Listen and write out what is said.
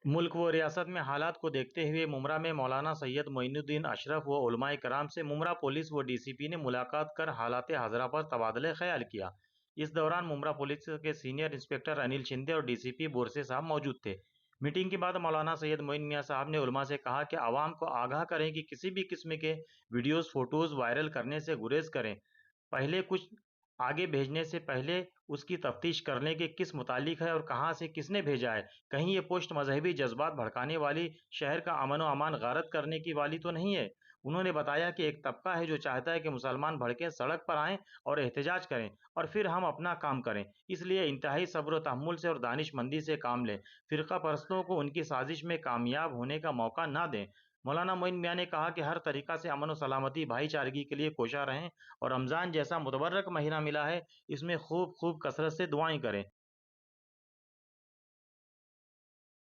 मुल्क व रियासत में हालात को देखते हुए मुमरा में मौलाना सैयद मोइनुद्दीन अशरफ व उलमाए कराम से मुमरा पुलिस व डीसीपी ने मुलाकात कर हालात हाजरा पर तबादले ख्याल किया। इस दौरान मुमरा पुलिस के सीनियर इंस्पेक्टर अनिल शिंदे और डीसीपी बोरसे साहब मौजूद थे। मीटिंग के बाद मौलाना सैयद मोइन मियाँ साहब ने उलमा से कहा कि आवाम को आगाह करें कि किसी भी किस्म के वीडियोस फोटोज वायरल करने से गुरेज करें। पहले कुछ आगे भेजने से पहले उसकी तफ्तीश कर लें कि किस मुतालिक है और कहाँ से किसने भेजा है। कहीं ये पोस्ट मजहबी जज्बात भड़काने वाली, शहर का अमन व अमान गारत करने की वाली तो नहीं है। उन्होंने बताया कि एक तबका है जो चाहता है कि मुसलमान भड़के सड़क पर आएं और एहतजाज करें और फिर हम अपना काम करें। इसलिए इंतहाई सब्र व तहम्मुल से और दानिशमंदी से काम लें। फिरका परस्तों को उनकी साजिश में कामयाब होने का मौका ना दें। मौलाना मोइन मियाँ ने कहा कि हर तरीका से अमन व सलामती भाईचारगी के लिए कोशा रहें और रमज़ान जैसा मुतबर्रक महीना मिला है, इसमें खूब खूब कसरत से दुआएं करें।